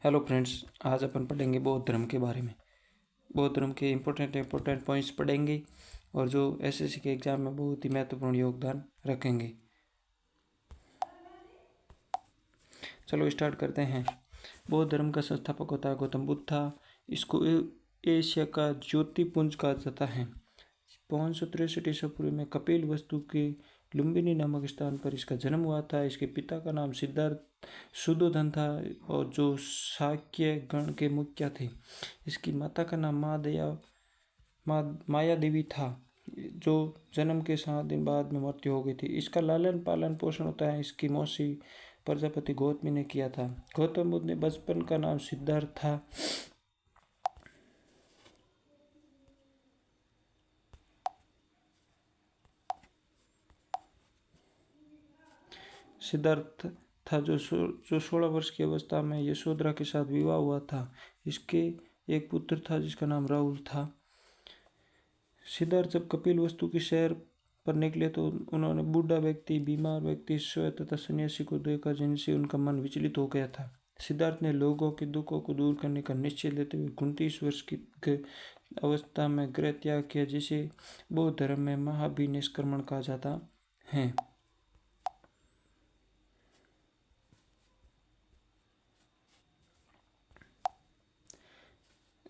Hello friends, आज अपन पढ़ेंगे बौद्ध धर्म के बारे में। बौद्ध धर्म के इम्पोर्टेंट पॉइंट्स पढ़ेंगे और जो एसएससी के एग्जाम में बहुत ही महत्वपूर्ण योगदान रखेंगे। चलो स्टार्ट करते हैं। बौद्ध धर्म का संस्थापक होता है गौतम बुद्ध था। इसको एशिया का ज्योतिपुंज कहा जाता है। 563 ईसा पूर्व में कपिल वस्तु के लुम्बिनी नामक स्थान पर इसका जन्म हुआ था। इसके पिता का नाम सिद्धार्थ शुद्धोधन था और जो शाक्य गण के मुखिया थे। इसकी माता का नाम माया देवी था, जो जन्म के 7 दिन बाद में मृत्यु हो गई थी। इसका लालन पालन पोषण होता है इसकी मौसी प्रजापति गौतमी ने किया था। गौतम बुद्ध ने बचपन का नाम सिद्धार्थ था। सिद्धार्थ था जो 16 वर्ष की अवस्था में यशोधरा के साथ विवाह हुआ था। इसके एक पुत्र था जिसका नाम राहुल था। सिद्धार्थ जब कपिल वस्तु के शहर पर निकले तो उन्होंने बूढ़ा व्यक्ति, बीमार व्यक्ति, स्वयं तथा सन्यासी को देखा, जिनसे उनका मन विचलित हो गया था। सिद्धार्थ ने लोगों के दुखों को दूर करने का निश्चय लेते हुए 29 वर्ष की अवस्था में गृह त्याग किया, जिसे बौद्ध धर्म में महाभिनिष्क्रमण कहा जाता है।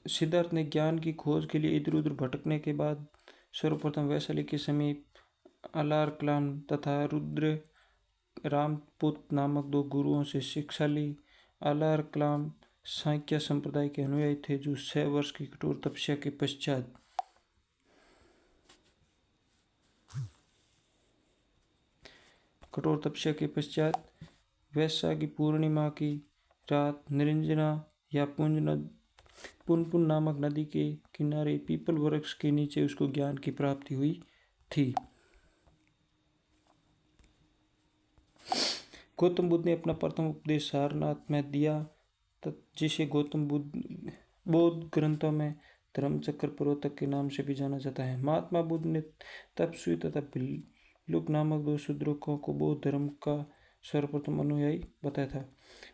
सिद्धार्थ ने ज्ञान की खोज के लिए इधर उधर भटकने के बाद सर्वप्रथम वैशाली के समीप अलारकलाम तथा रुद्र रामपुत नामक 2 गुरुओं से शिक्षा ली। अलारकलाम सांख्य संप्रदाय के अनुयायी थे, जो 6 वर्ष की कठोर तपस्या के पश्चात वैशाखी पूर्णिमा की रात निरंजना या पुनपुन नामक नदी के किनारे पीपल वृक्ष के नीचे उसको ज्ञान की प्राप्ति हुई थी। गौतम बुद्ध ने अपना प्रथम उपदेश सारनाथ में दिया, जिसे गौतम बुद्ध बौद्ध ग्रंथों में धर्मचक्र प्रवर्तक के नाम से भी जाना जाता है। महात्मा बुद्ध ने तपस्वी तथा भिल्लुक नामक 2 शूद्रकों को बौद्ध धर्म का सर्वप्रथम अनुयायी बताया था।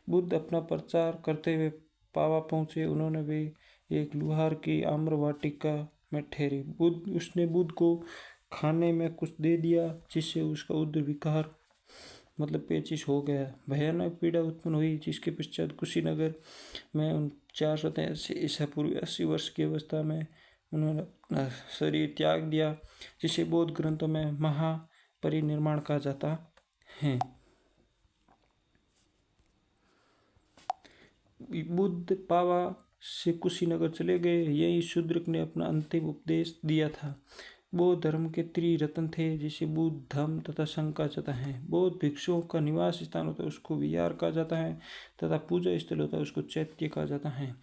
बुद्ध अपना प्रचार करते हुए पावा पहुंचे। उन्होंने वे एक लुहार की आम्र वाटिका में ठहरे। उसने बुद्ध को खाने में कुछ दे दिया, जिससे उसका उदर विकार मतलब पेचिश हो गया। भयानक पीड़ा उत्पन्न हुई, जिसके पश्चात कुशीनगर में 483 ईसा पूर्व 80 वर्ष की अवस्था में उन्होंने अपना शरीर त्याग दिया, जिसे बौद्ध ग्रंथों में महापरिनिर्वाण कहा जाता है। बुद्ध पावा से कुशीनगर चले गए। यही शूद्रक ने अपना अंतिम उपदेश दिया था। बौद्ध धर्म के त्रिरत्न थे, जिसे बुद्ध, धम्म तथा संघ कहा जाता है। बौद्ध भिक्षुओं का निवास स्थान होता है, उसको विहार कहा जाता है, तथा पूजा स्थल होता है, उसको चैत्य कहा जाता है।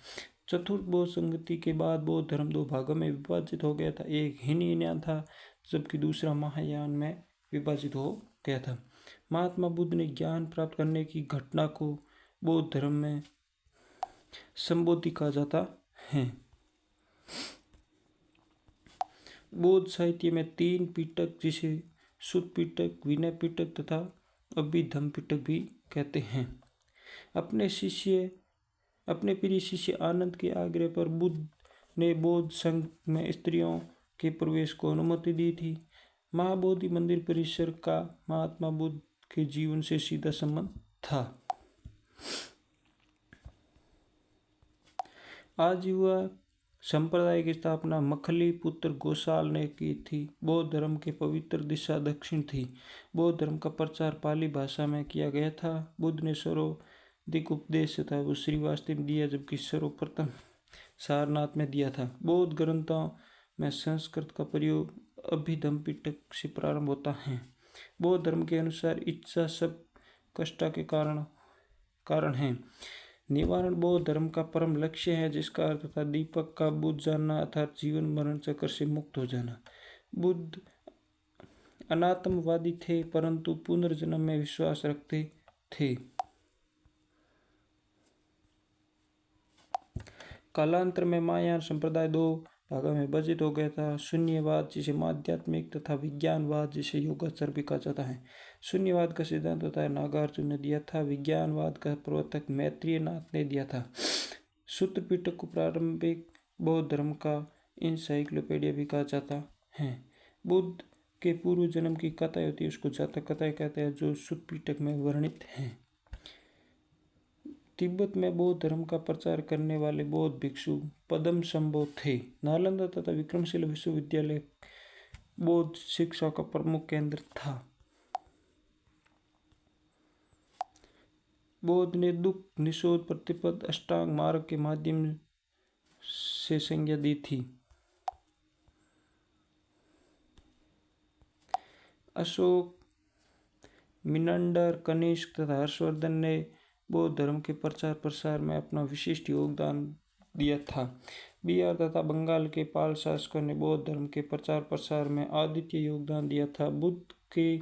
चतुर्थ बौद्ध संगति के बाद बौद्ध धर्म 2 भागों में विभाजित हो गया था। एक हीनयान था, जबकि दूसरा महायान में विभाजित हो गया था। महात्मा बुद्ध ने ज्ञान प्राप्त करने की घटना को बौद्ध धर्म में संबोधि कहा जाता है। बौद्ध साहित्य में 3 पिटक, जिसे सुत्त पिटक, विनय पिटक तथा अभिधम्म पिटक भी कहते हैं। अपने प्रिय शिष्य आनंद के आग्रह पर बुद्ध ने बौद्ध संघ में स्त्रियों के प्रवेश को अनुमति दी थी। महाबोधि मंदिर परिसर का महात्मा बुद्ध के जीवन से सीधा संबंध था। आजीवन संप्रदाय की स्थापना मखली पुत्र गोसाल ने की थी। बौद्ध धर्म की पवित्र दिशा दक्षिण थी। बौद्ध धर्म का प्रचार पाली भाषा में किया गया था। बुद्ध ने सर्वाधिक उपदेश था वो श्रीवास्तव में दिया, जबकि सर्वप्रथम सारनाथ में दिया था। बौद्ध ग्रंथों में संस्कृत का प्रयोग अभिधम्म पिटक से प्रारंभ होता है। बौद्ध धर्म के अनुसार इच्छा सब कष्ट के कारण है। निवारण बौद्ध धर्म का परम लक्ष्य है, जिसका अर्थ था दीपक का बुझ जाना, अर्थात जीवन मरण चक्र से मुक्त हो जाना। बुद्ध अनात्मवादी थे, परंतु पुनर्जन्म में विश्वास रखते थे। कालांतर में महायान संप्रदाय 2 भागों में विभाजित हो गया था। शून्यवाद जिसे आध्यात्मिक तथा विज्ञानवाद जिसे योगाचार भी कहा जाता है। शून्यवाद का सिद्धांत होता है नागार्जुन ने दिया था। विज्ञानवाद का प्रवर्तक मैत्रेय नाथ ने दिया था। सूत्र पिटक को प्रारंभिक बौद्ध धर्म का इंसाइक्लोपीडिया भी कहा जाता है। बुद्ध के पूर्व जन्म की कथाएं होती है उसको जातक कथाएं कहते हैं जो सूत्र पिटक में वर्णित हैं। तिब्बत में बौद्ध धर्म का प्रचार करने वाले बौद्ध भिक्षु पद्मसंभव थे। नालंदा तथा विक्रमशिला विश्वविद्यालय बौद्ध शिक्षा का प्रमुख केंद्र था। बौद्ध ने दुख निषोध प्रतिपद अष्टांग मार्ग के माध्यम से संज्ञा दी थी। अशोक, मिनंडर, कनिष्क तथा हर्षवर्धन ने बौद्ध धर्म के प्रचार प्रसार में अपना विशिष्ट योगदान दिया था। बिहार तथा बंगाल के पाल शासकों ने बौद्ध धर्म के प्रचार प्रसार में अद्वितीय योगदान दिया था। बुद्ध के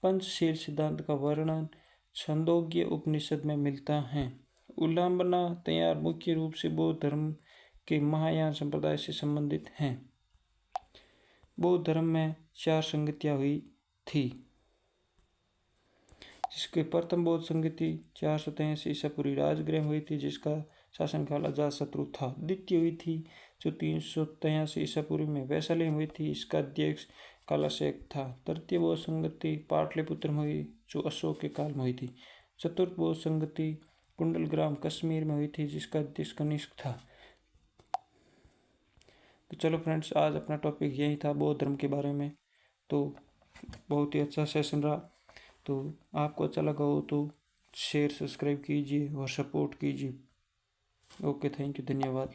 पंचशील सिद्धांत का वर्णन छंदोग्य उपनिषद में मिलता है। उल्लंघना तैयार मुख्य रूप से बौद्ध धर्म के महायान संप्रदाय से संबंधित हैं। बौद्ध धर्म में 4 संगतियां हुई थी, जिसके प्रथम बौद्ध संगति 483 ईसा पूर्व राजगृह में हुई थी, जिसका शासनकाल अजातशत्रु था। द्वितीय हुई थी जो 383 ईसा पूर्व में वैशाली में हुई थी, इसका अध्यक्ष कालाशेख था। तृतीय बौद्ध संगति पाटलिपुत्र में हुई जो अशोक के काल में हुई थी। चतुर्थ बौद्ध संगति कुंडलग्राम कश्मीर में हुई थी, जिसका अध्यक्ष कनिष्क था। तो चलो फ्रेंड्स, आज अपना टॉपिक यही था बौद्ध धर्म के बारे में। तो बहुत ही अच्छा सेशन रहा। तो आपको अच्छा लगा हो तो शेयर सब्सक्राइब कीजिए और सपोर्ट कीजिए। ओके, थैंक यू, धन्यवाद।